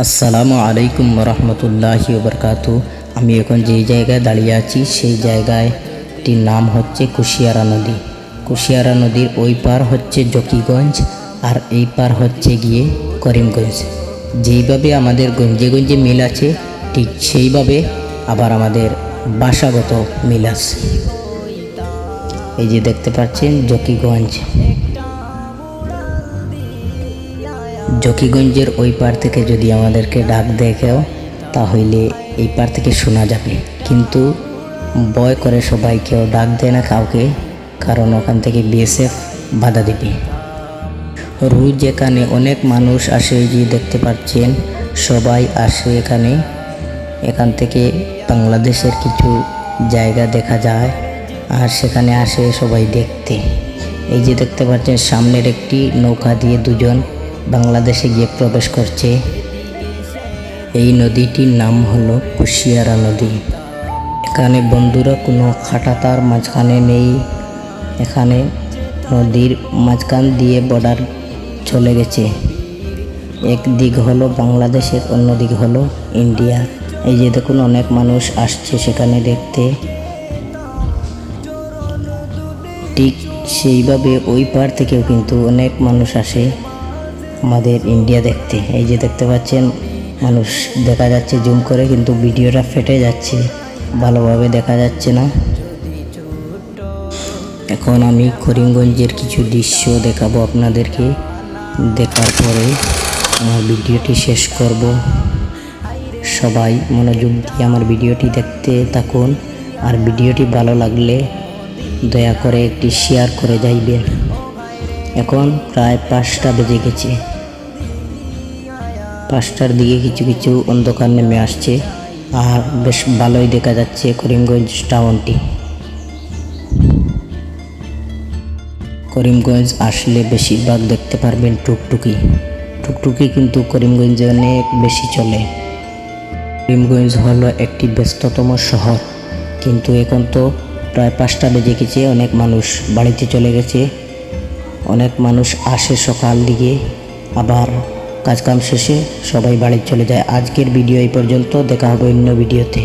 আসসালামু আলাইকুম রহমতুল্লাহি ওবরকাতু। আমি এখন যেই জায়গায় দাঁড়িয়ে আছি সেই জায়গাটির নাম হচ্ছে কুশিয়ারা নদী। কুশিয়ারা নদীর ওই পার হচ্ছে জকিগঞ্জ আর এই পার হচ্ছে গিয়ে করিমগঞ্জ। যেইভাবে আমাদের গঞ্জে গঞ্জে মিল আছে ঠিক সেইভাবে আবার আমাদের ভাষাগত মিল আছে। এই যে দেখতে পাচ্ছেন জকিগঞ্জ। জকিগঞ্জের ওই পার থেকে যদি আমাদেরকে ডাক দেখেও তাহলে এই পার থেকে শোনা যাবে, কিন্তু ভয় করে সবাই, কেউ ডাক দেয় না কাউকে, কারণ ওখান থেকে বিএসএফ বাধা দিবে। রোজ এখানে অনেক মানুষ আসে, যে দেখতে পাচ্ছেন সবাই আসে এখানে। এখান থেকে বাংলাদেশের কিছু জায়গা দেখা যায় আর সেখানে আসে সবাই দেখতে। এই যে দেখতে পাচ্ছেন সামনের একটি নৌকা দিয়ে দুজন বাংলাদেশে গিয়ে প্রবেশ করছে। এই নদীটির নাম হলো কুশিয়ারা নদী। এখানে বন্ধুরা কোনো খাটাতার মাঝখানে নেই, এখানে নদীর মাঝখান দিয়ে বর্ডার চলে গেছে। এক দিক হলো বাংলাদেশের, অন্য দিক হলো ইন্ডিয়া। এই যে দেখুন অনেক মানুষ আসছে সেখানে দেখতে। ঠিক সেইভাবে ওই পার থেকেও কিন্তু অনেক মানুষ আসে আমাদের ইন্ডিয়া দেখতে। এই যে দেখতে পাচ্ছেন মানুষ দেখা যাচ্ছে জুম করে, কিন্তু ভিডিওটা ফেটে যাচ্ছে, ভালোভাবে দেখা যাচ্ছে না। এখন আমি করিমগঞ্জের কিছু দৃশ্য দেখাবো আপনাদেরকে, দেখার পরে আমার ভিডিওটি শেষ করব। সবাই মনোযোগ দিয়ে আমার ভিডিওটি দেখতে থাকুন, আর ভিডিওটি ভালো লাগলে দয়া করে একটি শেয়ার করে যাইবেন। এখন প্রায় 5টা বেজে গেছে, 5টার দিকে কিছু কিছু অন্ধকার নেমে আসছে, আর বেশ ভালোই দেখা যাচ্ছে করিমগঞ্জ টাউনটি। করিমগঞ্জ আসলে বেশিরভাগ দেখতে পারবেন টুকটুকি। টুকটুকি কিন্তু করিমগঞ্জে অনেক বেশি চলে। করিমগঞ্জ হলো একটি ব্যস্ততম শহর, কিন্তু এখন তো প্রায় 5টা বেজে গেছে, অনেক মানুষ বাড়িতে চলে গেছে। অনেক মানুষ আসে সকাল দিকে, আবার কাজকাম শেষে সবাই বাড়ি চলে যায়। আজকের ভিডিও এই পর্যন্ত, দেখা হবে অন্য ভিডিওতে।